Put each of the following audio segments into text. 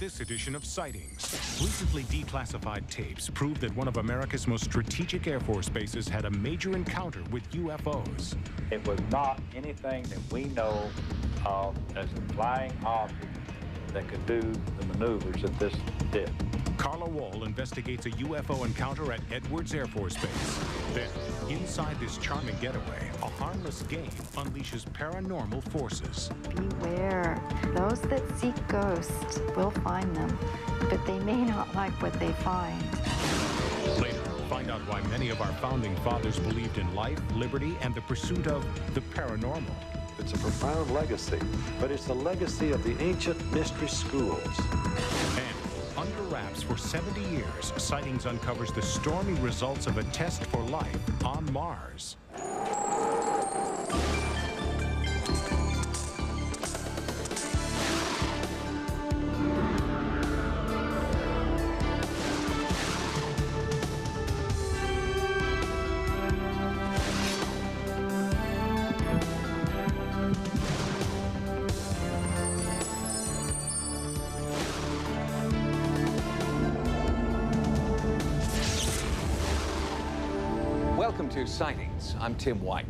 this edition of Sightings. Recently declassified tapes prove that one of America's most strategic Air Force bases had a major encounter with UFOs. It was not anything that we know of as a flying object that could do the maneuvers that this did. Carla Wall investigates a UFO encounter at Edwards Air Force Base. Then, inside this charming getaway, a harmless game unleashes paranormal forces. Beware. Those that seek ghosts will find them, but they may not like what they find. Later, find out why many of our founding fathers believed in life, liberty, and the pursuit of the paranormal. It's a profound legacy, but it's the legacy of the ancient mystery schools. And under wraps for 70 years, Sightings uncovers the stormy results of a test for life on Mars. Welcome to Sightings. I'm Tim White.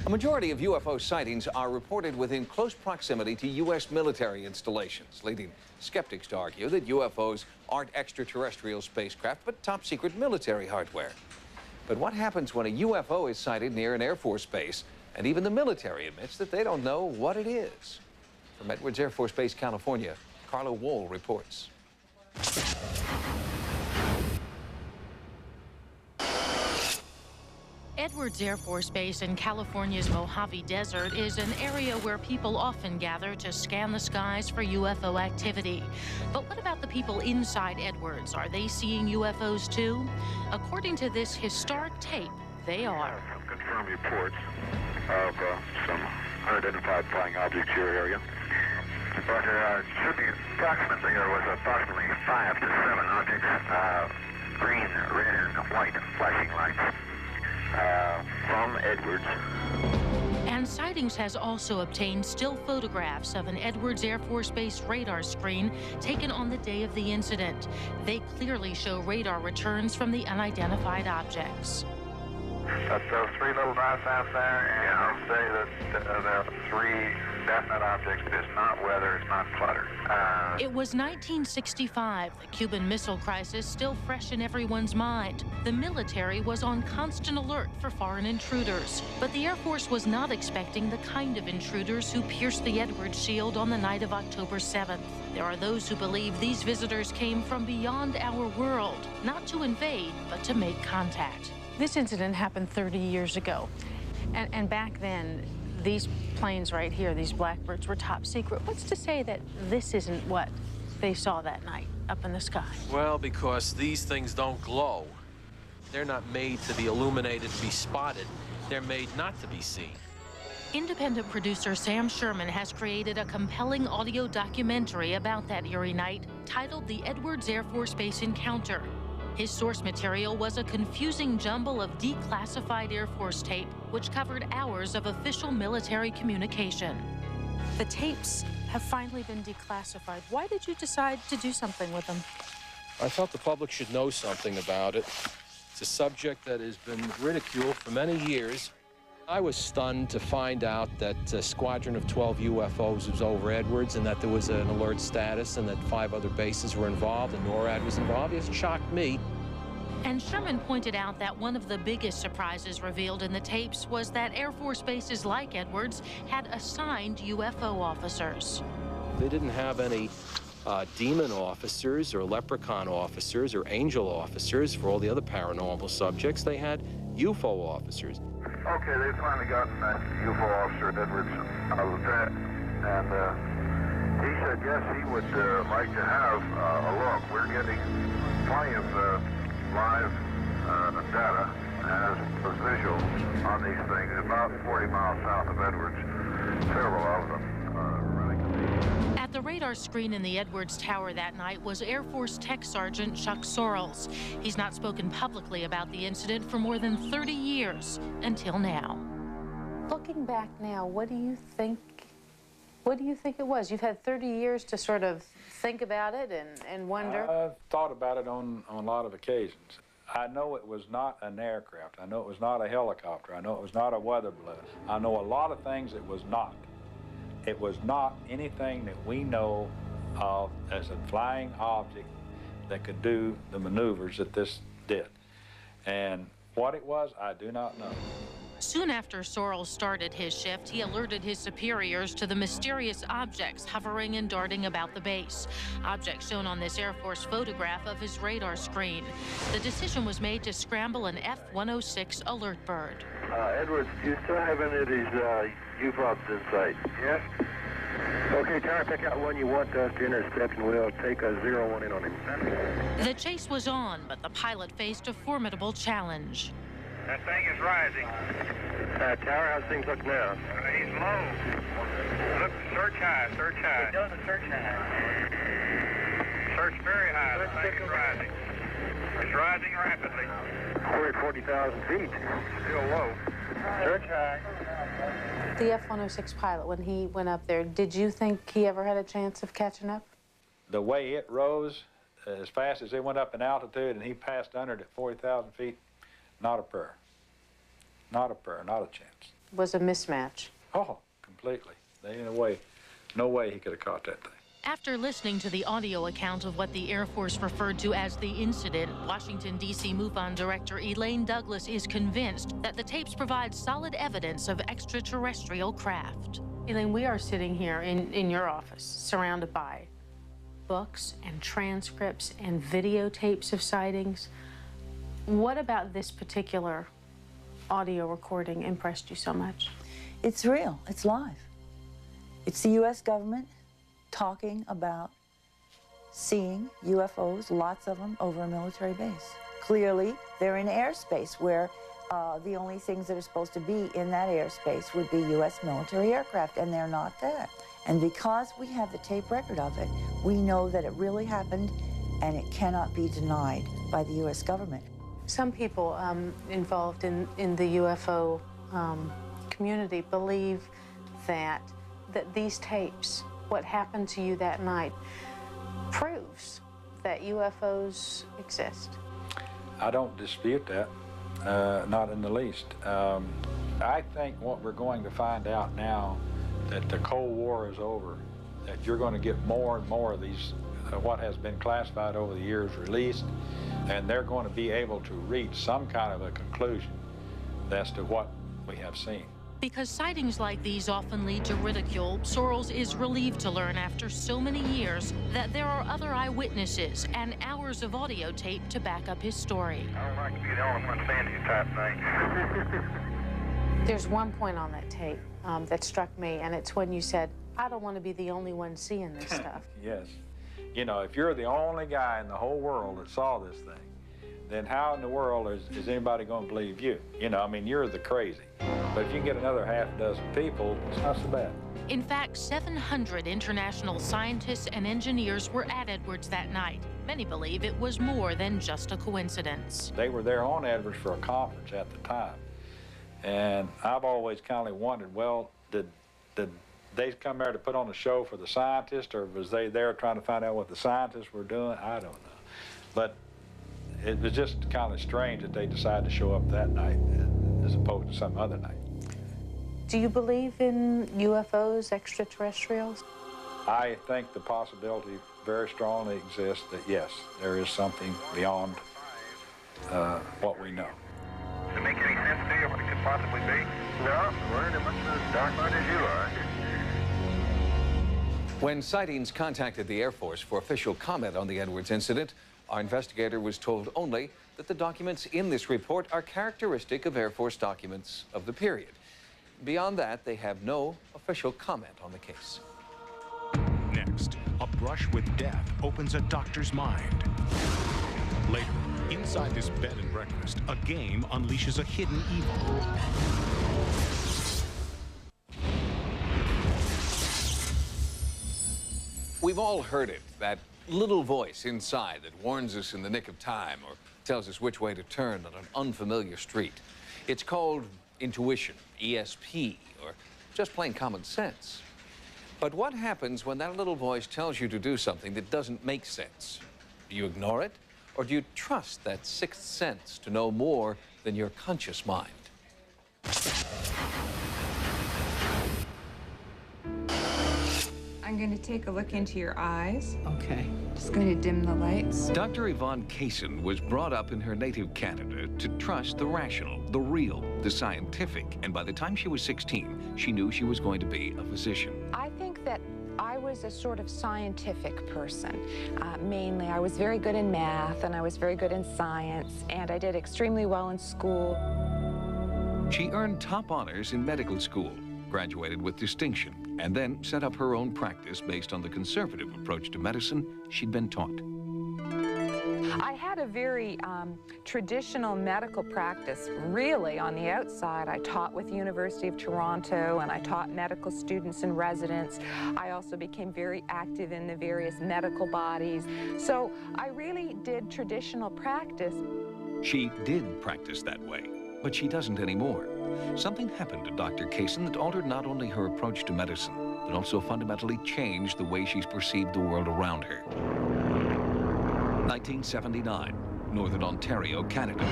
A majority of UFO sightings are reported within close proximity to U.S. military installations, leading skeptics to argue that UFOs aren't extraterrestrial spacecraft, but top-secret military hardware. But what happens when a UFO is sighted near an Air Force base, and even the military admits that they don't know what it is? From Edwards Air Force Base, California, Carla Wall reports. Edwards Air Force Base in California's Mojave Desert is an area where people often gather to scan the skies for UFO activity. But what about the people inside Edwards? Are they seeing UFOs too? According to this historic tape, they are. Some confirmed reports of some unidentified flying objects here area. But should be approximately, there was approximately 5 to 7 objects, green, red, and white flashing lights. From Edwards. And Sightings has also obtained still photographs of an Edwards Air Force Base radar screen taken on the day of the incident. They clearly show radar returns from the unidentified objects. That's those 3 little dots out there, and I'll say that there are 3 definite objects. It's not weather, it's not clutter. It was 1965, the Cuban Missile Crisis still fresh in everyone's mind. The military was on constant alert for foreign intruders, but the Air Force was not expecting the kind of intruders who pierced the Edwards Shield on the night of October 7th. There are those who believe these visitors came from beyond our world, not to invade, but to make contact. This incident happened 30 years ago, and back then, these planes right here, these Blackbirds, were top secret. What's to say that this isn't what they saw that night up in the sky? Well, because these things don't glow. They're not made to be illuminated, to be spotted. They're made not to be seen. Independent producer Sam Sherman has created a compelling audio documentary about that eerie night titled The Edwards Air Force Base Encounter. His source material was a confusing jumble of declassified Air Force tape, which covered hours of official military communication. The tapes have finally been declassified. Why did you decide to do something with them? I felt the public should know something about it. It's a subject that has been ridiculed for many years. I was stunned to find out that a squadron of 12 UFOs was over Edwards and that there was an alert status and that 5 other bases were involved and NORAD was involved. It shocked me. And Sherman pointed out that one of the biggest surprises revealed in the tapes was that Air Force bases like Edwards had assigned UFO officers. They didn't have any demon officers or leprechaun officers or angel officers for all the other paranormal subjects. They had UFO officers. Okay, they've finally gotten that UFO officer at Edwards Lieutenant, and he said yes, he would like to have a look. We're getting plenty of live data as visuals on these things about 40 miles south of Edwards. Several of them are running. At the radar screen in the Edwards Tower that night was Air Force Tech Sergeant Chuck Sorrells. He's not spoken publicly about the incident for more than 30 years until now. Looking back now, what do you think What do you think it was? You've had 30 years to sort of think about it and wonder. I've thought about it on a lot of occasions. I know it was not an aircraft. I know it was not a helicopter. I know it was not a weather balloon. I know a lot of things it was not. It was not anything that we know of as a flying object that could do the maneuvers that this did. And what it was, I do not know. Soon after Sorrell started his shift, he alerted his superiors to the mysterious objects hovering and darting about the base. Objects shown on this Air Force photograph of his radar screen. The decision was made to scramble an F-106 alert bird. Edwards, do you still have any of these UFOs in sight? Yes. Okay, Tower, pick out one you want us to intercept, and we'll take a 0-1 in on him. The chase was on, but the pilot faced a formidable challenge. That thing is rising. Tower, how's things look now? He's low. Look, search high, search high. It doesn't search high. Search very high. The thing is rising. It's rising rapidly. We're at 40,000 feet. Still low. Search high. The F-106 pilot, when he went up there, did you think he ever had a chance of catching up? The way it rose, as fast as it went up in altitude and he passed under it at 40,000 feet, not a prayer. Not a prayer, not a chance. Was a mismatch. Oh, completely. There ain't no way he could have caught that thing. After listening to the audio account of what the Air Force referred to as the incident, Washington, D.C. MUFON Director Elaine Douglas is convinced that the tapes provide solid evidence of extraterrestrial craft. Elaine, we are sitting here in your office, surrounded by books and transcripts and videotapes of sightings. What about this particular audio recording impressed you so much? It's real. It's live. It's the U.S. government talking about seeing UFOs, lots of them, over a military base. Clearly, they're in airspace where the only things that are supposed to be in that airspace would be U.S. military aircraft, and they're not there. And because we have the tape record of it, we know that it really happened, and it cannot be denied by the U.S. government. Some people involved in the UFO community believe that these tapes, what happened to you that night, proves that UFOs exist. I don't dispute that, not in the least. I think what we're going to find out now, that the Cold War is over, that you're going to get more and more of these, what has been classified over the years, released, and they're going to be able to reach some kind of a conclusion as to what we have seen. Because sightings like these often lead to ridicule, Sorrell is relieved to learn after so many years that there are other eyewitnesses and hours of audio tape to back up his story. I don't like to be the only one saying you type thing. There's one point on that tape that struck me, and it's when you said, I don't want to be the only one seeing this stuff. Yes. You know, if you're the only guy in the whole world that saw this thing, then how in the world is anybody going to believe you? You know, I mean, you're the crazy. But if you can get another half dozen people, it's not so bad. In fact, 700 international scientists and engineers were at Edwards that night. Many believe it was more than just a coincidence. They were there on Edwards for a conference at the time. And I've always kind of wondered, well, did they come there to put on a show for the scientists, or was they there trying to find out what the scientists were doing? I don't know. But it was just kind of strange that they decided to show up that night as opposed to some other night. Do you believe in UFOs, extraterrestrials? I think the possibility very strongly exists that, yes, there is something beyond what we know. Does it make any sense to you what it could possibly be? No, we're in as much of the dark night as you are. When Sightings contacted the Air Force for official comment on the Edwards incident, our investigator was told only that the documents in this report are characteristic of Air Force documents of the period. Beyond that, they have no official comment on the case. Next, a brush with death opens a doctor's mind. Later, inside this bed and breakfast, a game unleashes a hidden evil. We've all heard it, that little voice inside that warns us in the nick of time or tells us which way to turn on an unfamiliar street. It's called intuition, ESP, or just plain common sense. But what happens when that little voice tells you to do something that doesn't make sense? Do you ignore it, or do you trust that sixth sense to know more than your conscious mind? I'm going to take a look into your eyes. Okay. Just going to dim the lights. Dr. Yvonne Kaysen was brought up in her native Canada to trust the rational, the real, the scientific, and by the time she was 16, she knew she was going to be a physician. I think that I was a sort of scientific person. Mainly, I was very good in math, and I was very good in science, and I did extremely well in school. She earned top honors in medical school, graduated with distinction, and then set up her own practice based on the conservative approach to medicine she'd been taught. I had a very traditional medical practice. Really, on the outside, I taught with the University of Toronto, and I taught medical students and residents. I also became very active in the various medical bodies. So I really did traditional practice. She did practice that way, but she doesn't anymore. Something happened to Dr. Kaysen that altered not only her approach to medicine, but also fundamentally changed the way she's perceived the world around her. 1979, Northern Ontario, Canada.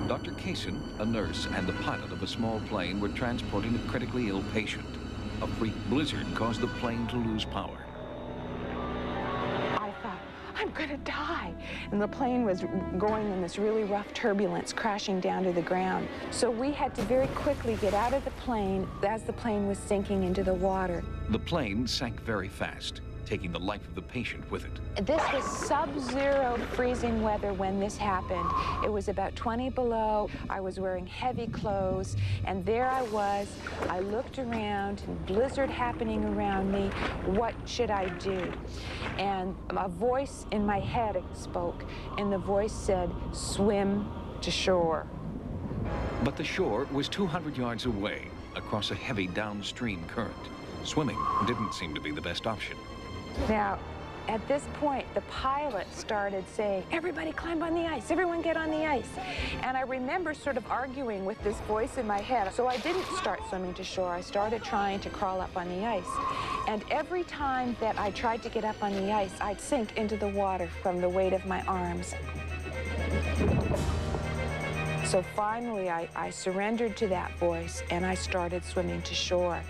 Dr. Kaysen, a nurse, and the pilot of a small plane were transporting a critically ill patient. A freak blizzard caused the plane to lose power. I thought, I'm gonna die. And the plane was going in this really rough turbulence, crashing down to the ground. So we had to very quickly get out of the plane as the plane was sinking into the water. The plane sank very fast, taking the life of the patient with it. This was sub-zero freezing weather when this happened. It was about 20 below. I was wearing heavy clothes, and there I was. I looked around, and blizzard happening around me. What should I do? And a voice in my head spoke, and the voice said, swim to shore. But the shore was 200 yards away, across a heavy downstream current. Swimming didn't seem to be the best option. Now, at this point, the pilot started saying, everybody climb on the ice, everyone get on the ice. And I remember sort of arguing with this voice in my head. So I didn't start swimming to shore. I started trying to crawl up on the ice. And every time that I tried to get up on the ice, I'd sink into the water from the weight of my arms. So finally, I surrendered to that voice, and I started swimming to shore.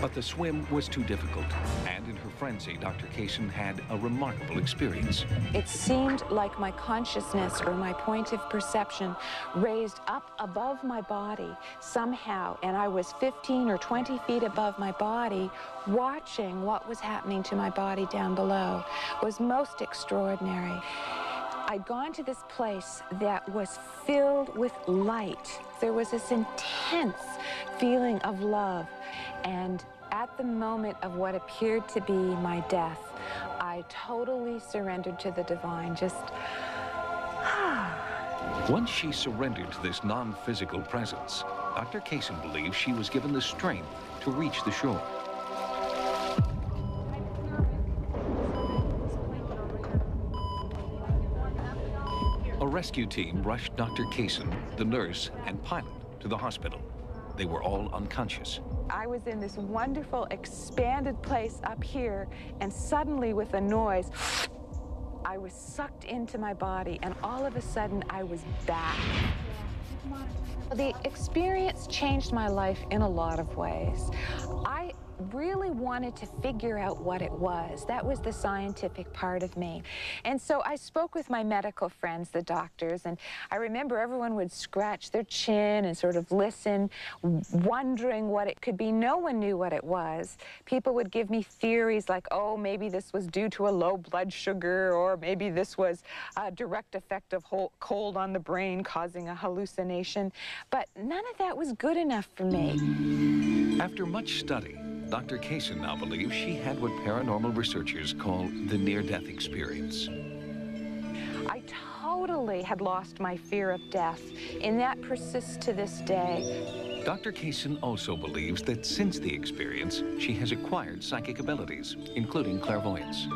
But the swim was too difficult, and in her frenzy, Dr. Kaysen had a remarkable experience. It seemed like my consciousness, or my point of perception, raised up above my body somehow, and I was 15 or 20 feet above my body, watching what was happening to my body down below. It was most extraordinary. I'd gone to this place that was filled with light. There was this intense feeling of love. And at the moment of what appeared to be my death, I totally surrendered to the divine, just... Once she surrendered to this non-physical presence, Dr. Kaysen believes she was given the strength to reach the shore. A rescue team rushed Dr. Kaysen, the nurse, and pilot to the hospital. They were all unconscious. I was in this wonderful, expanded place up here, and suddenly, with a noise, I was sucked into my body, and all of a sudden, I was back. The experience changed my life in a lot of ways. I really wanted to figure out what it was. That was the scientific part of me. And so I spoke with my medical friends, the doctors, and I remember everyone would scratch their chin and sort of listen, wondering what it could be. No one knew what it was. People would give me theories like, oh, maybe this was due to a low blood sugar, or maybe this was a direct effect of cold on the brain causing a hallucination. But none of that was good enough for me. After much study, Dr. Kaysen now believes she had what paranormal researchers call the near-death experience. I totally had lost my fear of death, and that persists to this day. Dr. Kaysen also believes that since the experience, she has acquired psychic abilities, including clairvoyance.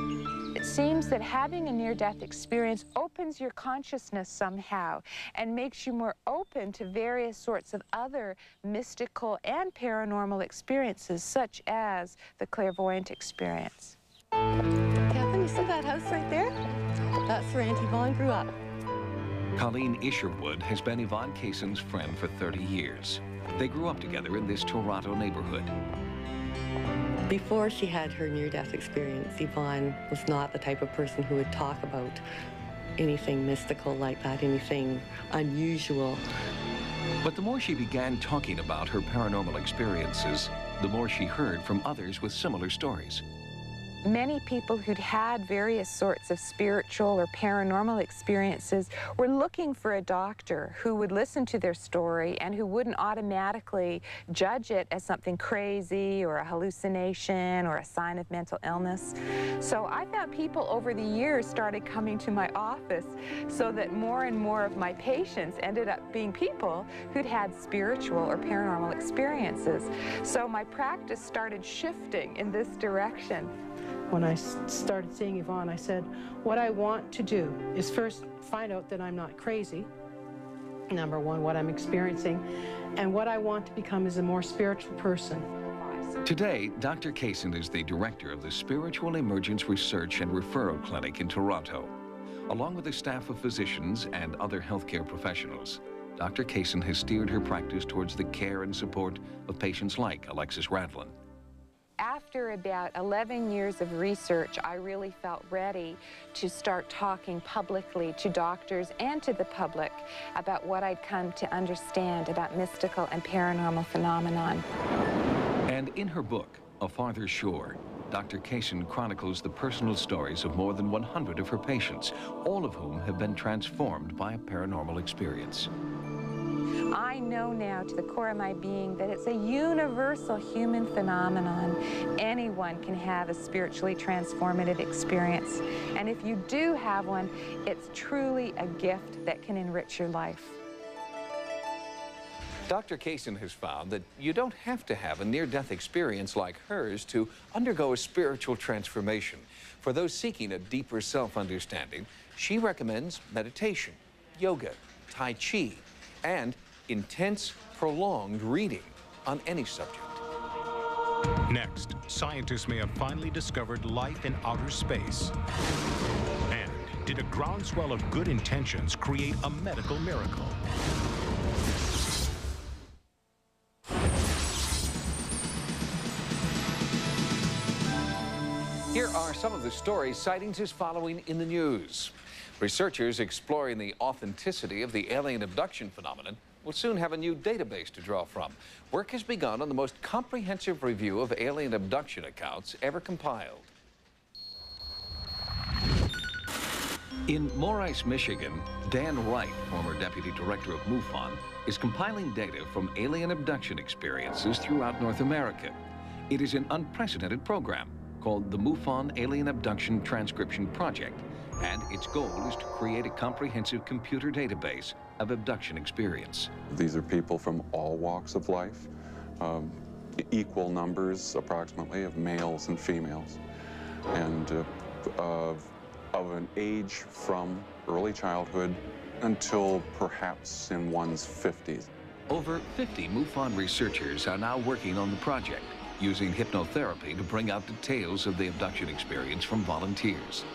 It seems that having a near-death experience opens your consciousness somehow and makes you more open to various sorts of other mystical and paranormal experiences, such as the clairvoyant experience. Kevin, you see that house right there? That's where Auntie Vaughn grew up. Colleen Isherwood has been Yvonne Kaysen's friend for 30 years. They grew up together in this Toronto neighborhood. Before she had her near-death experience, Yvonne was not the type of person who would talk about anything mystical like that, anything unusual. But the more she began talking about her paranormal experiences, the more she heard from others with similar stories. Many people who'd had various sorts of spiritual or paranormal experiences were looking for a doctor who would listen to their story and who wouldn't automatically judge it as something crazy or a hallucination or a sign of mental illness. So I found people over the years started coming to my office so that more and more of my patients ended up being people who'd had spiritual or paranormal experiences. So my practice started shifting in this direction. When I started seeing Yvonne, I said, what I want to do is first find out that I'm not crazy, number one, what I'm experiencing, and what I want to become is a more spiritual person. Today, Dr. Kaysen is the director of the Spiritual Emergence Research and Referral Clinic in Toronto. Along with a staff of physicians and other healthcare professionals, Dr. Kaysen has steered her practice towards the care and support of patients like Alexis Radlin. After about 11 years of research, I really felt ready to start talking publicly to doctors and to the public about what I'd come to understand about mystical and paranormal phenomenon. And in her book, A Farther Shore, Dr. Kaysen chronicles the personal stories of more than 100 of her patients, all of whom have been transformed by a paranormal experience. I know now to the core of my being that it's a universal human phenomenon. Anyone can have a spiritually transformative experience. And if you do have one, it's truly a gift that can enrich your life. Dr. Kaysen has found that you don't have to have a near-death experience like hers to undergo a spiritual transformation. For those seeking a deeper self-understanding, she recommends meditation, yoga, Tai Chi, and intense, prolonged reading on any subject. Next, scientists may have finally discovered life in outer space. And did a groundswell of good intentions create a medical miracle? Here are some of the stories Sightings is following in the news. Researchers exploring the authenticity of the alien abduction phenomenon will soon have a new database to draw from. Work has begun on the most comprehensive review of alien abduction accounts ever compiled. In Morice, Michigan, Dan Wright, former deputy director of MUFON, is compiling data from alien abduction experiences throughout North America. It is an unprecedented program called the MUFON Alien Abduction Transcription Project, and its goal is to create a comprehensive computer database of abduction experience. These are people from all walks of life, equal numbers approximately of males and females, and of an age from early childhood until perhaps in one's 50s. Over 50 MUFON researchers are now working on the project, using hypnotherapy to bring out details of the abduction experience from volunteers.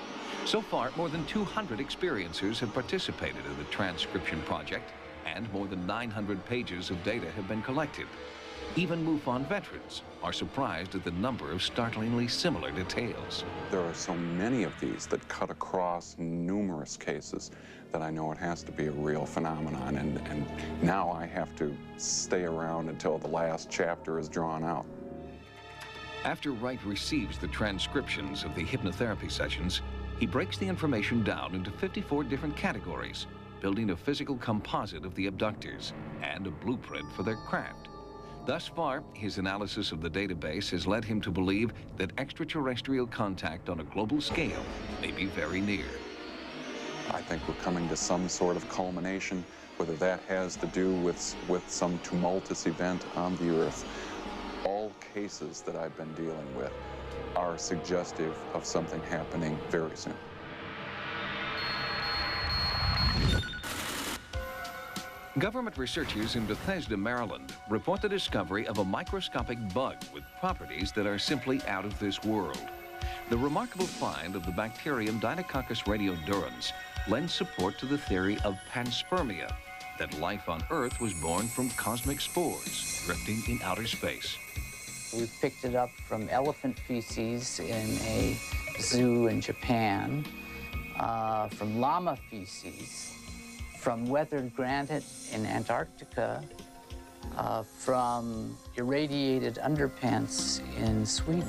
So far, more than 200 experiencers have participated in the transcription project, and more than 900 pages of data have been collected. Even MUFON veterans are surprised at the number of startlingly similar details. There are so many of these that cut across numerous cases that I know it has to be a real phenomenon, and now I have to stay around until the last chapter is drawn out. After Wright receives the transcriptions of the hypnotherapy sessions, he breaks the information down into 54 different categories, building a physical composite of the abductors and a blueprint for their craft. Thus far, his analysis of the database has led him to believe that extraterrestrial contact on a global scale may be very near. I think we're coming to some sort of culmination whether that has to do with some tumultuous event on the Earth, all cases that I've been dealing with are suggestive of something happening very soon. Government researchers in Bethesda, Maryland, report the discovery of a microscopic bug with properties that are simply out of this world. The remarkable find of the bacterium Deinococcus radiodurans lends support to the theory of panspermia, that life on Earth was born from cosmic spores drifting in outer space. We picked it up from elephant feces in a zoo in Japan, from llama feces, from weathered granite in Antarctica, from irradiated underpants in Sweden.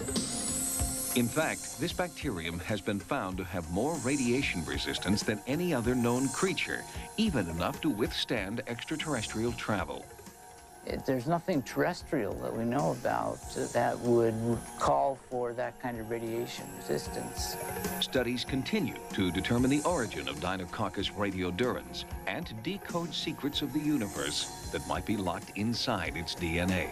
In fact, this bacterium has been found to have more radiation resistance than any other known creature, even enough to withstand extraterrestrial travel. There's nothing terrestrial that we know about that would call for that kind of radiation resistance. Studies continue to determine the origin of Deinococcus radiodurans and to decode secrets of the universe that might be locked inside its DNA.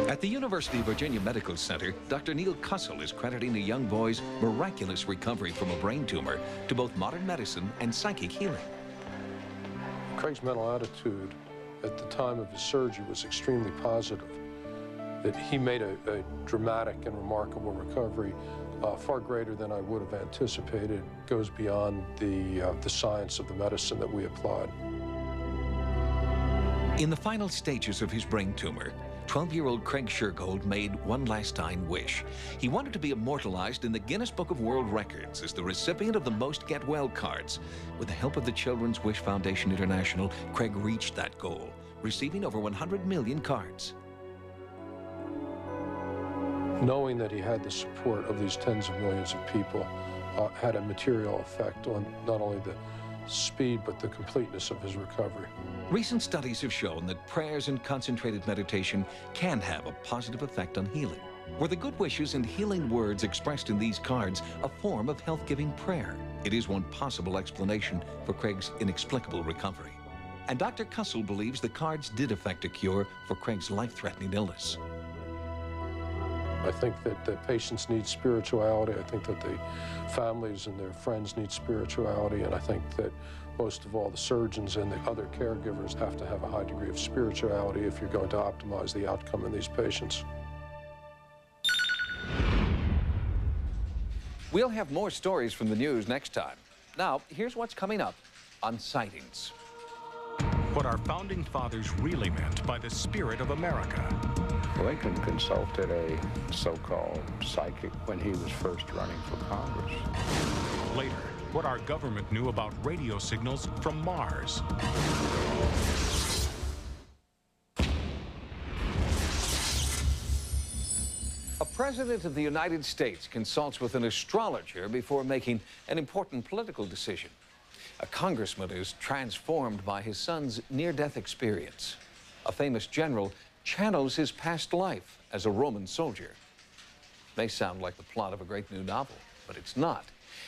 At the University of Virginia Medical Center, Dr. Neil Kussel is crediting the young boy's miraculous recovery from a brain tumor to both modern medicine and psychic healing. Craig's mental attitude at the time of his surgery was extremely positive. That he made a dramatic and remarkable recovery, far greater than I would have anticipated. Goes beyond the science of the medicine that we applied. In the final stages of his brain tumor, 12-year-old Craig Shergold made one last dying wish. He wanted to be immortalized in the Guinness Book of World Records as the recipient of the most Get Well cards. With the help of the Children's Wish Foundation International, Craig reached that goal, receiving over 100 million cards. Knowing that he had the support of these tens of millions of people had a material effect on not only the speed but the completeness of his recovery. Recent studies have shown that prayers and concentrated meditation can have a positive effect on healing. Were the good wishes and healing words expressed in these cards a form of health-giving prayer? It is one possible explanation for Craig's inexplicable recovery. And Dr. Kussel believes the cards did effect a cure for Craig's life-threatening illness. I think that the patients need spirituality. I think that the families and their friends need spirituality. And I think that most of all, the surgeons and the other caregivers have to have a high degree of spirituality if you're going to optimize the outcome in these patients. We'll have more stories from the news next time. Now, here's what's coming up on Sightings. What our founding fathers really meant by the spirit of America. Lincoln consulted a so-called psychic when he was first running for Congress. Later, what our government knew about radio signals from Mars. A president of the United States consults with an astrologer before making an important political decision. A congressman is transformed by his son's near-death experience. A famous general channels his past life as a Roman soldier. May sound like the plot of a great new novel, but it's not.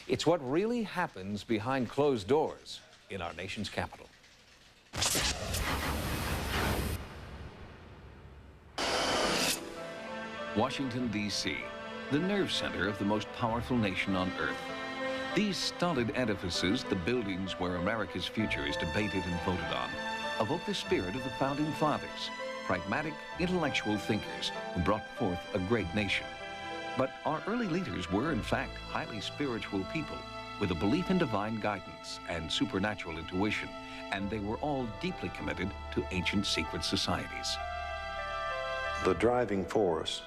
It's what really happens behind closed doors in our nation's capital. Washington, D.C., the nerve center of the most powerful nation on earth. These stolid edifices, the buildings where America's future is debated and voted on, evoke the spirit of the founding fathers, pragmatic, intellectual thinkers who brought forth a great nation. But our early leaders were, in fact, highly spiritual people with a belief in divine guidance and supernatural intuition, and they were all deeply committed to ancient secret societies. The driving force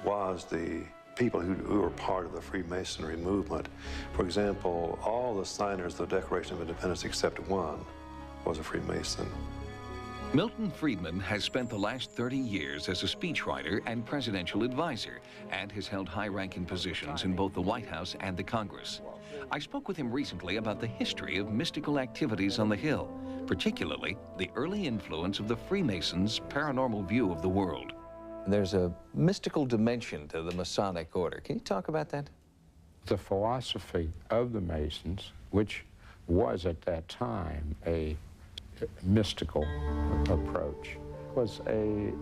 was the people who were part of the Freemasonry movement. For example, all the signers of the Declaration of Independence except one was a Freemason. Milton Friedman has spent the last 30 years as a speechwriter and presidential advisor, and has held high-ranking positions in both the White House and the Congress. I spoke with him recently about the history of mystical activities on the Hill, particularly the early influence of the Freemasons' paranormal view of the world. There's a mystical dimension to the Masonic order. Can you talk about that? The philosophy of the Masons, which was at that time a mystical approach, was a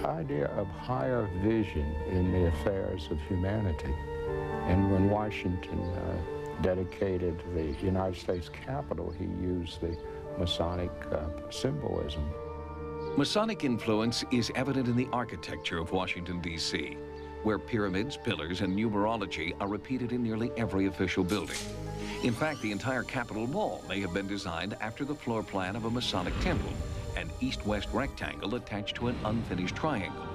idea of higher vision in the affairs of humanity. And when Washington dedicated the United States Capitol, he used the Masonic symbolism. Masonic influence is evident in the architecture of Washington, D.C., where pyramids, pillars, and numerology are repeated in nearly every official building. In fact, the entire Capitol Mall may have been designed after the floor plan of a Masonic temple, an east-west rectangle attached to an unfinished triangle.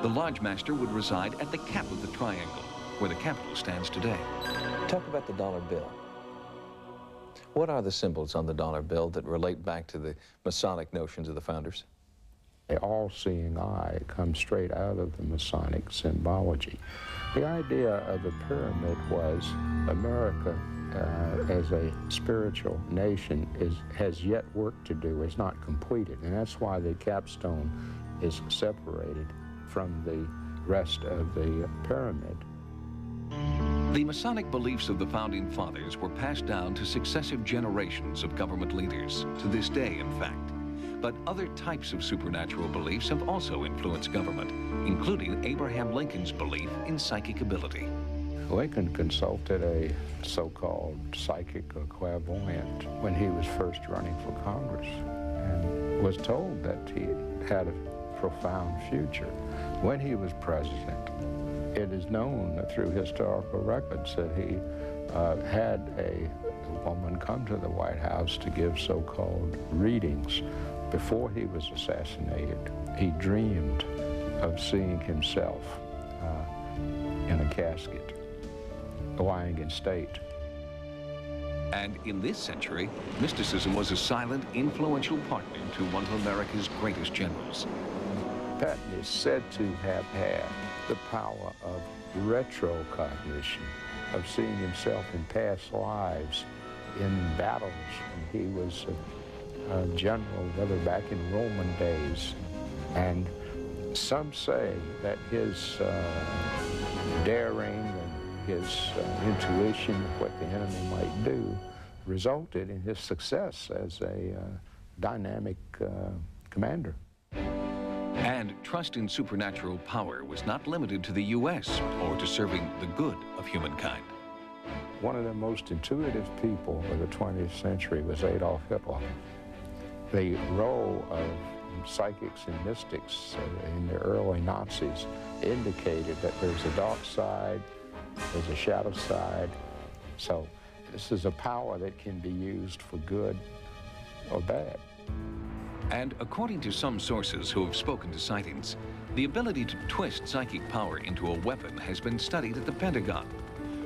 The Lodge Master would reside at the cap of the triangle, where the Capitol stands today. Talk about the dollar bill. What are the symbols on the dollar bill that relate back to the Masonic notions of the founders? The all-seeing eye comes straight out of the Masonic symbology. The idea of the pyramid was America as a spiritual nation has yet work to do, is not completed, and that's why the capstone is separated from the rest of the pyramid. The Masonic beliefs of the Founding Fathers were passed down to successive generations of government leaders, to this day, in fact. But other types of supernatural beliefs have also influenced government, including Abraham Lincoln's belief in psychic ability. Lincoln consulted a so-called psychic or clairvoyant when he was first running for Congress and was told that he had a profound future. When he was president, it is known through historical records that he had a woman come to the White House to give so-called readings. Before he was assassinated, he dreamed of seeing himself in a casket, lying in state. And in this century, mysticism was a silent, influential partner to one of America's greatest generals. Patton is said to have had the power of retrocognition, of seeing himself in past lives, in battles. He was a general, whether back in Roman days. And some say that his daring and his intuition of what the enemy might do resulted in his success as a dynamic commander. And trust in supernatural power was not limited to the U.S. or to serving the good of humankind. One of the most intuitive people of the 20th century was Adolf Hitler. The role of psychics and mystics in the early Nazis indicated that there's a dark side, there's a shadow side. So this is a power that can be used for good or bad. And according to some sources who have spoken to Sightings, the ability to twist psychic power into a weapon has been studied at the Pentagon.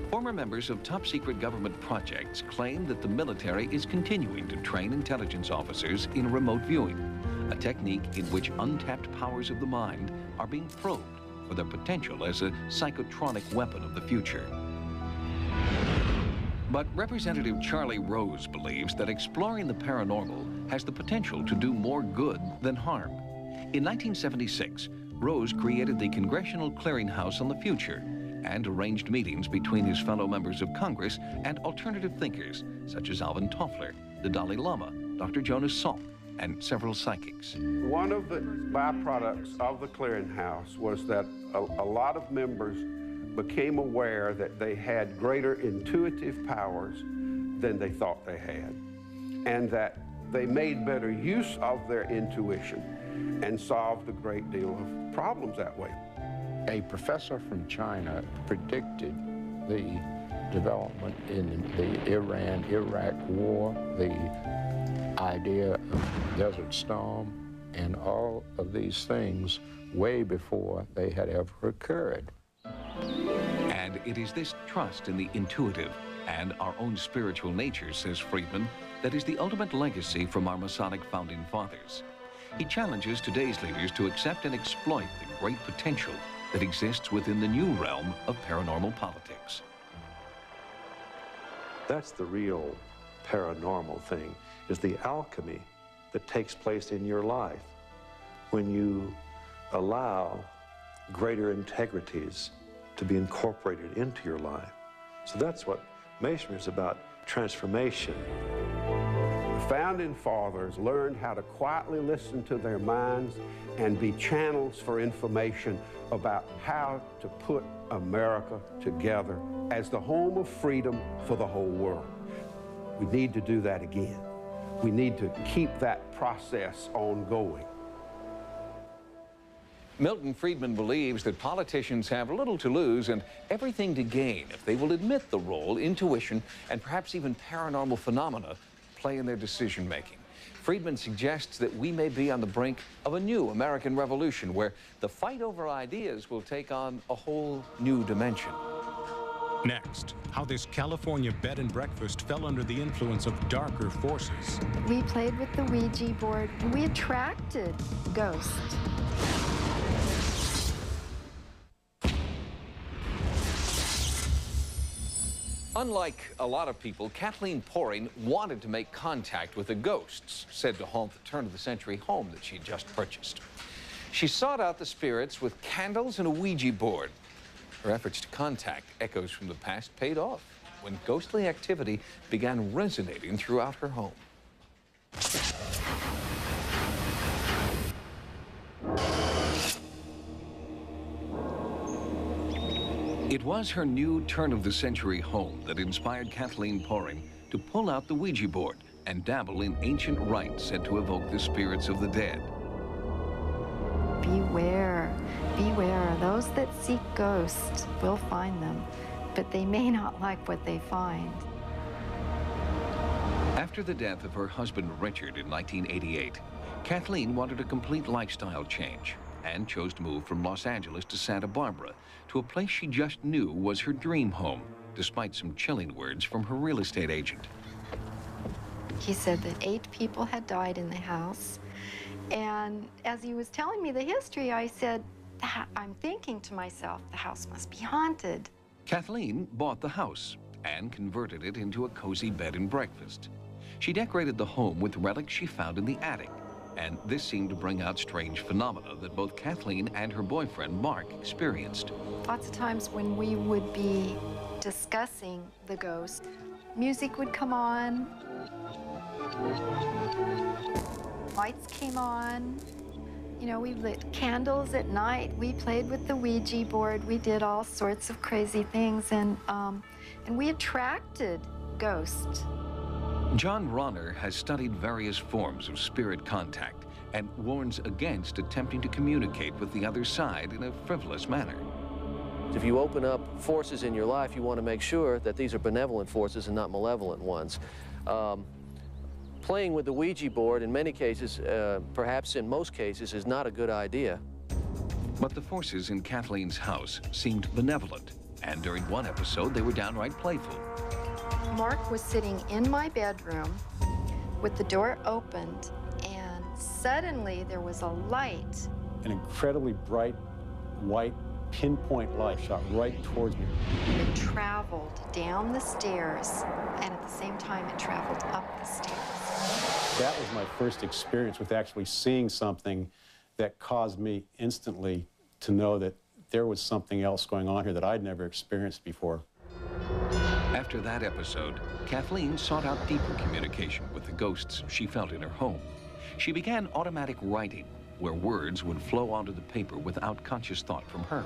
Former members of top-secret government projects claim that the military is continuing to train intelligence officers in remote viewing, a technique in which untapped powers of the mind are being probed for their potential as a psychotronic weapon of the future. But Representative Charlie Rose believes that exploring the paranormal has the potential to do more good than harm. In 1976, Rose created the Congressional Clearinghouse on the Future and arranged meetings between his fellow members of Congress and alternative thinkers such as Alvin Toffler, the Dalai Lama, Dr. Jonas Salk, and several psychics. One of the byproducts of the Clearinghouse was that a lot of members became aware that they had greater intuitive powers than they thought they had, and that they made better use of their intuition and solved a great deal of problems that way. A professor from China predicted the development in the Iran-Iraq war, the idea of Desert Storm, and all of these things way before they had ever occurred. And it is this trust in the intuitive and our own spiritual nature, says Friedman, that is the ultimate legacy from our Masonic founding fathers. He challenges today's leaders to accept and exploit the great potential that exists within the new realm of paranormal politics. That's the real paranormal thing, is the alchemy that takes place in your life when you allow greater integrities to be incorporated into your life. So that's what Masonry is about, transformation. The Founding Fathers learned how to quietly listen to their minds and be channels for information about how to put America together as the home of freedom for the whole world. We need to do that again. We need to keep that process ongoing. Milton Friedman believes that politicians have little to lose and everything to gain if they will admit the role intuition and perhaps even paranormal phenomena play in their decision-making. Friedman suggests that we may be on the brink of a new American revolution where the fight over ideas will take on a whole new dimension. Next, how this California bed and breakfast fell under the influence of darker forces. We played with the Ouija board. We attracted ghosts. Unlike a lot of people, Kathleen Poring wanted to make contact with the ghosts said to haunt the turn-of-the-century home that she had just purchased. She sought out the spirits with candles and a Ouija board. Her efforts to contact echoes from the past paid off when ghostly activity began resonating throughout her home. It was her new turn-of-the-century home that inspired Kathleen Poring to pull out the Ouija board and dabble in ancient rites said to evoke the spirits of the dead. Beware, beware. Those that seek ghosts will find them, but they may not like what they find. After the death of her husband Richard in 1988, Kathleen wanted a complete lifestyle change and chose to move from Los Angeles to Santa Barbara, to a place she just knew was her dream home, despite some chilling words from her real estate agent. He said that 8 people had died in the house. And as he was telling me the history, I said, I'm thinking to myself, the house must be haunted. Kathleen bought the house and converted it into a cozy bed and breakfast. She decorated the home with relics she found in the attic, and this seemed to bring out strange phenomena that both Kathleen and her boyfriend, Mark, experienced. Lots of times when we would be discussing the ghost, music would come on, lights came on, you know, we lit candles at night, we played with the Ouija board, we did all sorts of crazy things, and we attracted ghosts. John Ronner has studied various forms of spirit contact and warns against attempting to communicate with the other side in a frivolous manner. If you open up forces in your life, you want to make sure that these are benevolent forces and not malevolent ones. Playing with the Ouija board, in many cases, perhaps in most cases, is not a good idea. But the forces in Kathleen's house seemed benevolent, and during one episode, they were downright playful. Mark was sitting in my bedroom with the door opened, and suddenly there was a light. An incredibly bright, white, pinpoint light shot right towards me. It traveled down the stairs, and at the same time, it traveled up the stairs. That was my first experience with actually seeing something that caused me instantly to know that there was something else going on here that I'd never experienced before. After that episode, Kathleen sought out deeper communication with the ghosts she felt in her home. She began automatic writing, where words would flow onto the paper without conscious thought from her.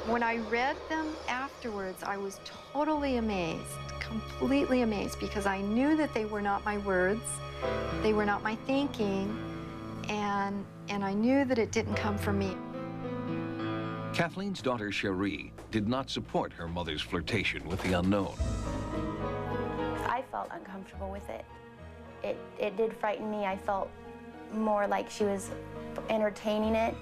When I read them afterwards, I was totally amazed, completely amazed, because I knew that they were not my words, they were not my thinking, and I knew that it didn't come from me. Kathleen's daughter, Cherie, did not support her mother's flirtation with the unknown. I felt uncomfortable with it. It did frighten me. I felt more like she was entertaining it.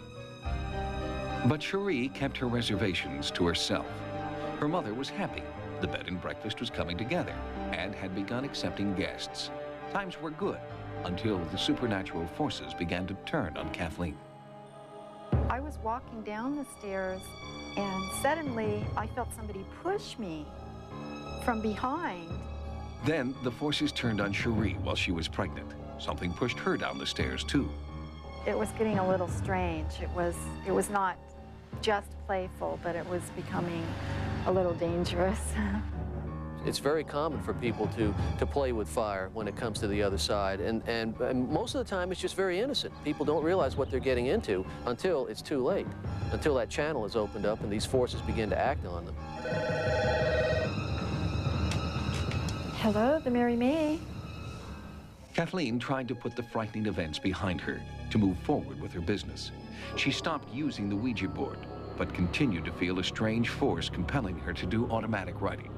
But Cherie kept her reservations to herself. Her mother was happy. The bed and breakfast was coming together and had begun accepting guests. Times were good until the supernatural forces began to turn on Kathleen. I was walking down the stairs, and suddenly I felt somebody push me from behind. Then the forces turned on Cherie while she was pregnant. Something pushed her down the stairs, too. It was getting a little strange. It was not just playful, but it was becoming a little dangerous. It's very common for people to play with fire when it comes to the other side, and most of the time it's just very innocent. People don't realize what they're getting into until it's too late, until that channel is opened up and these forces begin to act on them. Hello, the Mary May. Kathleen tried to put the frightening events behind her to move forward with her business. She stopped using the Ouija board, but continued to feel a strange force compelling her to do automatic writing.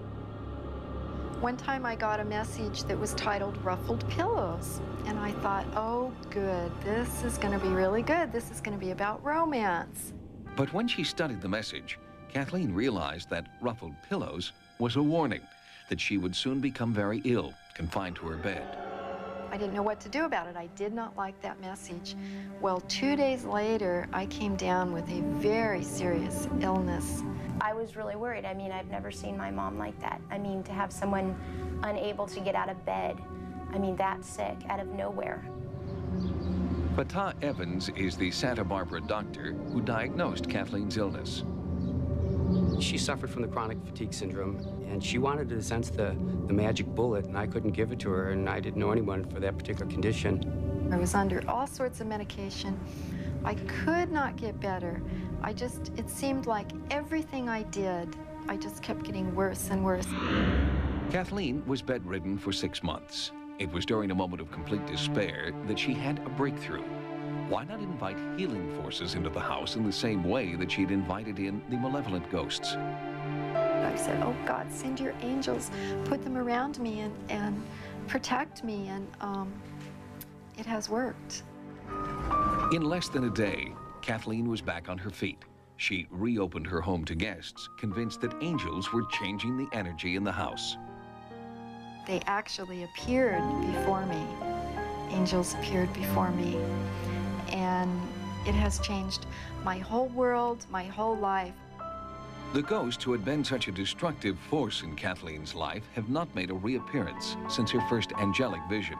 One time I got a message that was titled Ruffled Pillows, and I thought, oh good, this is going to be really good. This is going to be about romance. But when she studied the message, Kathleen realized that ruffled pillows was a warning that she would soon become very ill, confined to her bed. I didn't know what to do about it. I did not like that message. Well, 2 days later, I came down with a very serious illness. I was really worried. I mean, I've never seen my mom like that. I mean, to have someone unable to get out of bed, I mean, that sick, out of nowhere. Fatah Evans is the Santa Barbara doctor who diagnosed Kathleen's illness. She suffered from the chronic fatigue syndrome, and she wanted to sense the magic bullet, and I couldn't give it to her, and I didn't know anyone for that particular condition. I was under all sorts of medication. I could not get better. It seemed like everything I did, I just kept getting worse and worse. Kathleen was bedridden for 6 months. It was during a moment of complete despair that she had a breakthrough. Why not invite healing forces into the house in the same way that she'd invited in the malevolent ghosts? I said, oh God, send your angels, put them around me and protect me, and it has worked. In less than a day, Kathleen was back on her feet. She reopened her home to guests, convinced that angels were changing the energy in the house. They actually appeared before me. Angels appeared before me. And it has changed my whole world, my whole life. The ghosts who had been such a destructive force in Kathleen's life have not made a reappearance since her first angelic vision.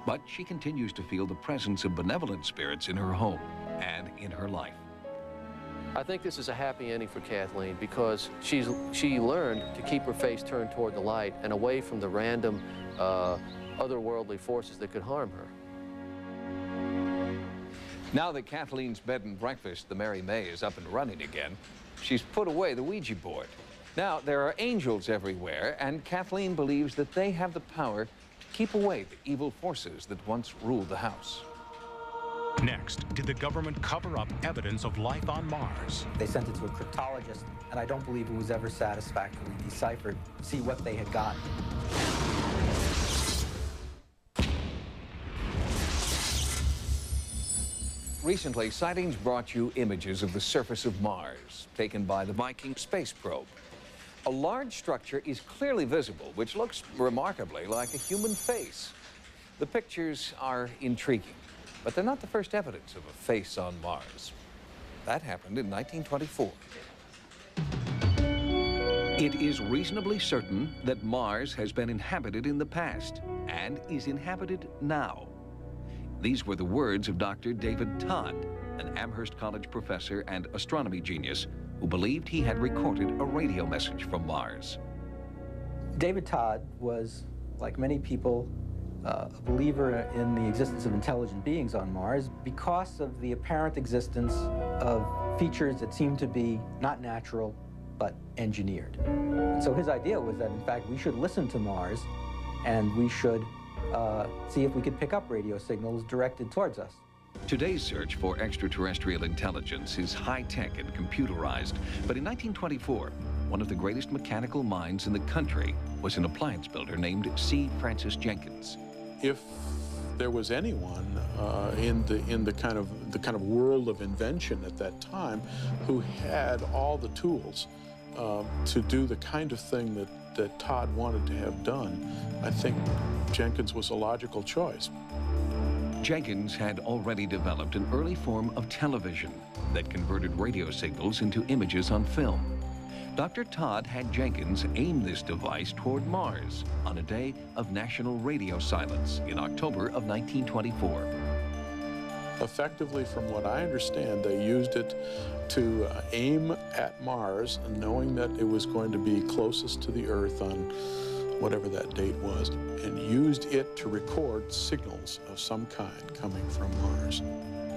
But she continues to feel the presence of benevolent spirits in her home and in her life. I think this is a happy ending for Kathleen because she learned to keep her face turned toward the light and away from the random otherworldly forces that could harm her. Now that Kathleen's bed and breakfast, the Mary May, is up and running again, she's put away the Ouija board. Now, there are angels everywhere, and Kathleen believes that they have the power to keep away the evil forces that once ruled the house. Next, did the government cover up evidence of life on Mars? They sent it to a cryptologist, and I don't believe it was ever satisfactorily deciphered to see what they had gotten. Recently, Sightings brought you images of the surface of Mars, taken by the Viking space probe. A large structure is clearly visible, which looks remarkably like a human face. The pictures are intriguing, but they're not the first evidence of a face on Mars. That happened in 1924. It is reasonably certain that Mars has been inhabited in the past and is inhabited now. These were the words of Dr. David Todd, an Amherst College professor and astronomy genius who believed he had recorded a radio message from Mars. David Todd was, like many people, a believer in the existence of intelligent beings on Mars because of the apparent existence of features that seemed to be not natural, but engineered. And so his idea was that, in fact, we should listen to Mars and we should see if we could pick up radio signals directed towards us. Today's search for extraterrestrial intelligence is high-tech and computerized, but in 1924, one of the greatest mechanical minds in the country was an appliance builder named C. Francis Jenkins. If there was anyone in the kind of world of invention at that time who had all the tools to do the kind of thing that Todd wanted to have done, I think Jenkins was a logical choice. Jenkins had already developed an early form of television that converted radio signals into images on film. Dr. Todd had Jenkins aim this device toward Mars on a day of national radio silence in October of 1924. Effectively, from what I understand, they used it to aim at Mars, knowing that it was going to be closest to the Earth on whatever that date was, and used it to record signals of some kind coming from Mars.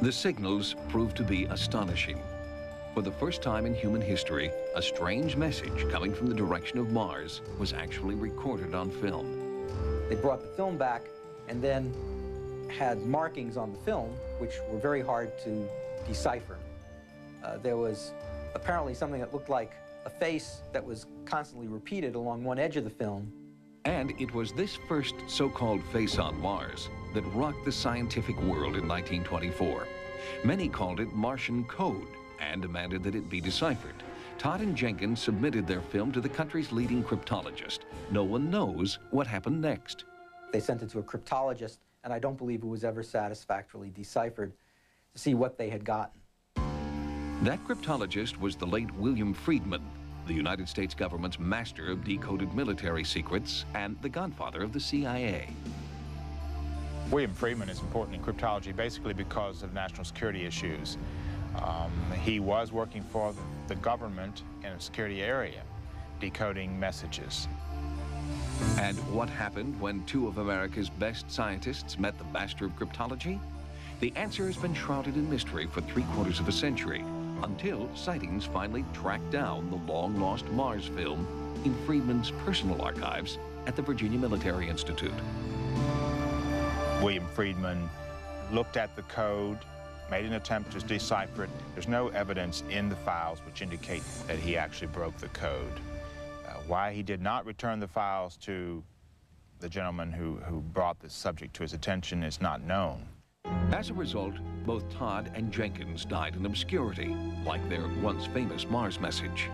The signals proved to be astonishing. For the first time in human history, a strange message coming from the direction of Mars was actually recorded on film. They brought the film back and then had markings on the film which were very hard to decipher. There was apparently something that looked like a face that was constantly repeated along one edge of the film. And it was this first so-called face on Mars that rocked the scientific world in 1924. Many called it Martian code and demanded that it be deciphered. Todd and Jenkins submitted their film to the country's leading cryptologist. No one knows what happened next. They sent it to a cryptologist, and I don't believe it was ever satisfactorily deciphered to see what they had gotten. That cryptologist was the late William Friedman, the United States government's master of decoded military secrets and the godfather of the CIA. William Friedman is important in cryptology basically because of national security issues. He was working for the government in a security area, decoding messages. And what happened when two of America's best scientists met the master of cryptology? The answer has been shrouded in mystery for 3/4 of a century, until Sightings finally tracked down the long-lost Mars film in Friedman's personal archives at the Virginia Military Institute. William Friedman looked at the code, made an attempt to decipher it. There's no evidence in the files which indicate that he actually broke the code. Why he did not return the files to the gentleman who brought this subject to his attention is not known. As a result, both Todd and Jenkins died in obscurity, like their once famous Mars message.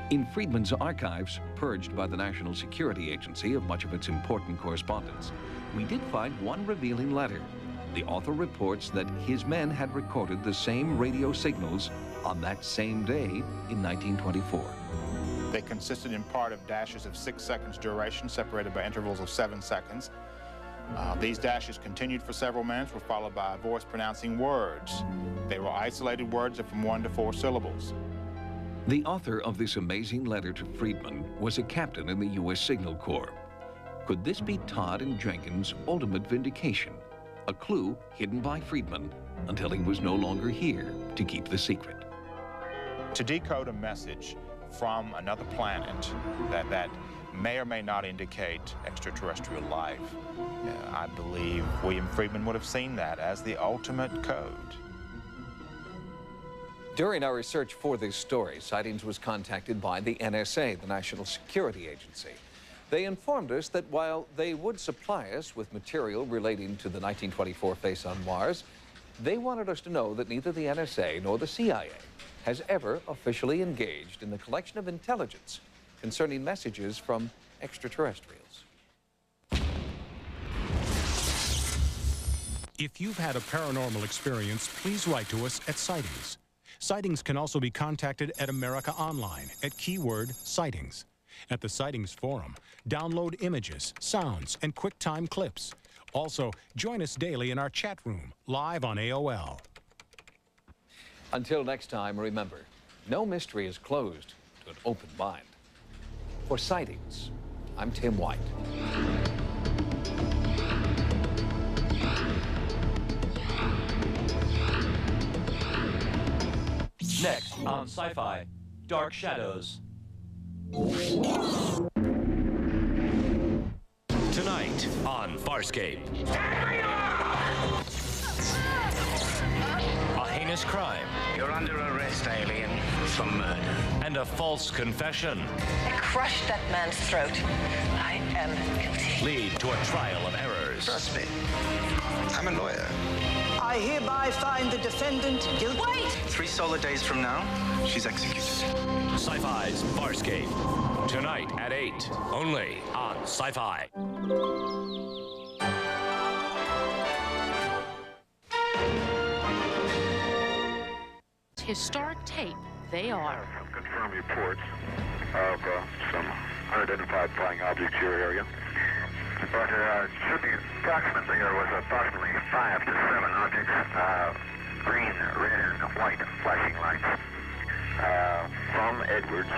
In Friedman's archives, purged by the National Security Agency of much of its important correspondence, we did find one revealing letter. The author reports that his men had recorded the same radio signals on that same day in 1924. They consisted in part of dashes of 6 seconds duration, separated by intervals of 7 seconds. These dashes continued for several minutes, were followed by a voice pronouncing words. They were isolated words of from 1 to 4 syllables. The author of this amazing letter to Friedman was a captain in the U.S. Signal Corps. Could this be Todd and Jenkins' ultimate vindication? A clue hidden by Friedman until he was no longer here to keep the secret. To decode a message from another planet that may or may not indicate extraterrestrial life, I believe William Friedman would have seen that as the ultimate code. During our research for this story, Sightings was contacted by the NSA, the National Security Agency. They informed us that while they would supply us with material relating to the 1924 face on Mars, they wanted us to know that neither the NSA nor the CIA has ever officially engaged in the collection of intelligence concerning messages from extraterrestrials. If you've had a paranormal experience, please write to us at Sightings. Sightings can also be contacted at America Online at keyword Sightings. At the Sightings Forum, download images, sounds, and QuickTime clips. Also, join us daily in our chat room, live on AOL. Until next time, remember, no mystery is closed to an open mind. For Sightings, I'm Tim White. Next on Sci-Fi, Dark Shadows. Tonight on Farscape. A heinous crime. You're under arrest, alien, for murder. And a false confession. I crushed that man's throat. I am guilty. Lead to a trial of errors. Trust me, I'm a lawyer. I hereby find the defendant guilty. Wait! 3 solar days from now, she's executed. Sci-Fi's Farscape. Tonight at 8, only on Sci-Fi. Historic tape, they are. Have confirmed reports of some unidentified flying objects in your area. But shooting approximately, there was approximately 5 to 7 objects, green, red, and white flashing lights from Edwards.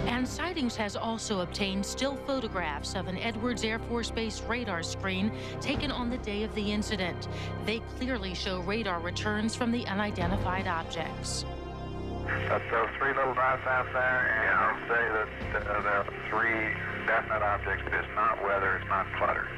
And Sightings has also obtained still photographs of an Edwards Air Force Base radar screen taken on the day of the incident. They clearly show radar returns from the unidentified objects. That's those 3 little dots out there, and I'll say that there are 3 definite objects. It's not weather, it's not clutter.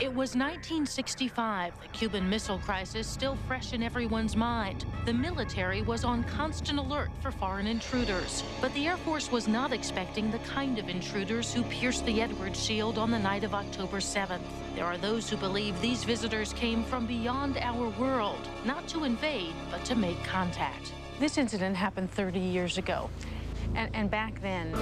It was 1965, the Cuban Missile Crisis still fresh in everyone's mind. The military was on constant alert for foreign intruders, but the Air Force was not expecting the kind of intruders who pierced the Edwards Shield on the night of October 7th. There are those who believe these visitors came from beyond our world, not to invade, but to make contact. This incident happened 30 years ago, and back then,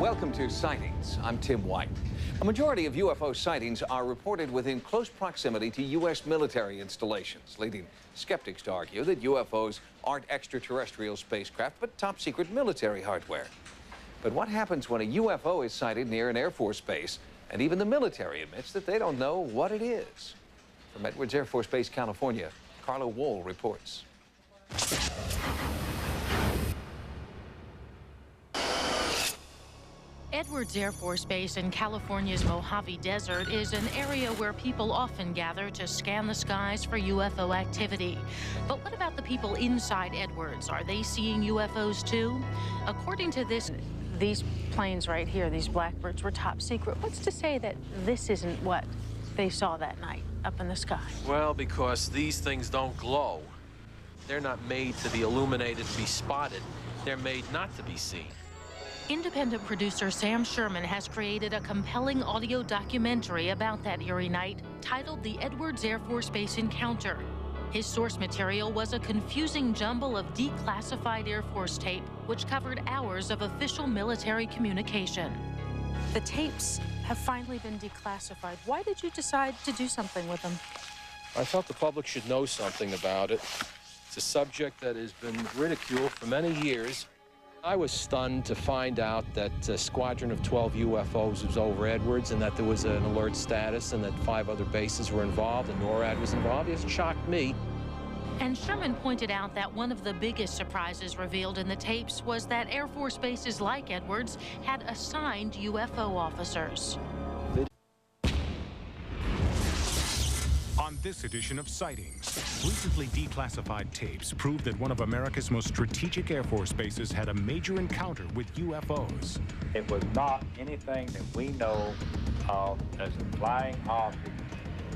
Welcome to Sightings. I'm Tim White. A majority of UFO sightings are reported within close proximity to U.S. military installations, leading skeptics to argue that UFOs aren't extraterrestrial spacecraft, but top-secret military hardware. But what happens when a UFO is sighted near an Air Force base, and even the military admits that they don't know what it is? From Edwards Air Force Base, California, Carla Wohl reports. Edwards Air Force Base in California's Mojave Desert is an area where people often gather to scan the skies for UFO activity. But what about the people inside Edwards? Are they seeing UFOs too? According to this, these planes right here, these Blackbirds, were top secret. What's to say that this isn't what they saw that night up in the sky? Well, because these things don't glow. They're not made to be illuminated, to be spotted. They're made not to be seen. Independent producer Sam Sherman has created a compelling audio documentary about that eerie night titled The Edwards Air Force Base Encounter. His source material was a confusing jumble of declassified Air Force tape, which covered hours of official military communication. The tapes have finally been declassified. Why did you decide to do something with them? I felt the public should know something about it. It's a subject that has been ridiculed for many years. I was stunned to find out that a squadron of 12 UFOs was over Edwards and that there was an alert status and that 5 other bases were involved and NORAD was involved. It shocked me. And Sherman pointed out that one of the biggest surprises revealed in the tapes was that Air Force bases like Edwards had assigned UFO officers. On this edition of Sightings, recently declassified tapes prove that one of America's most strategic Air Force bases had a major encounter with UFOs. It was not anything that we know of as a flying object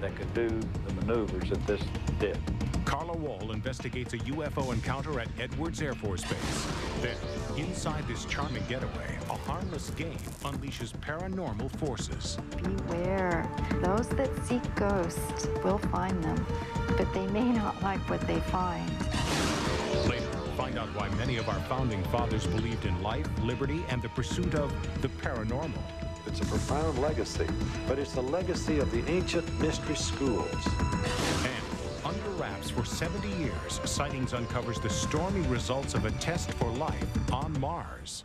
that could do the maneuvers that this did. Carla Wohl investigates a UFO encounter at Edwards Air Force Base. Then, inside this charming getaway, a harmless game unleashes paranormal forces. Beware. Those that seek ghosts will find them, but they may not like what they find. Later, find out why many of our founding fathers believed in life, liberty, and the pursuit of the paranormal. It's a profound legacy, but it's the legacy of the ancient mystery schools. And under wraps for 70 years, Sightings uncovers the stormy results of a test for life on Mars.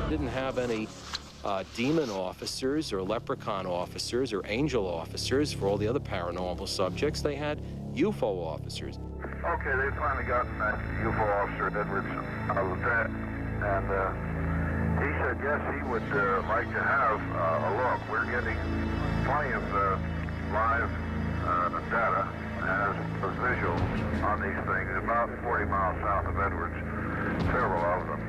Didn't have any demon officers or leprechaun officers or angel officers for all the other paranormal subjects. They had UFO officers. Okay, they've finally gotten that UFO officer at Edwards Lieutenant, and he said yes, he would like to have a look. We're getting plenty of live data as visual on these things. About 40 miles south of Edwards, several of them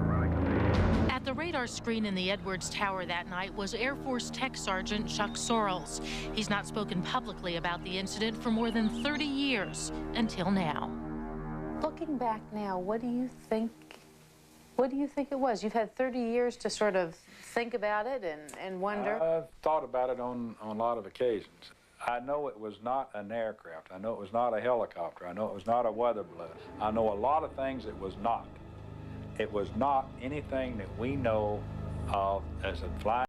running. At the radar screen in the Edwards Tower that night was Air Force Tech Sergeant Chuck Sorrells. He's not spoken publicly about the incident for more than 30 years, until now. Looking back now, what do you think it was? You've had 30 years to sort of think about it and wonder. I've thought about it on a lot of occasions. I know it was not an aircraft. I know it was not a helicopter. I know it was not a weather balloon. I know a lot of things it was not. It was not anything that we know of as a flying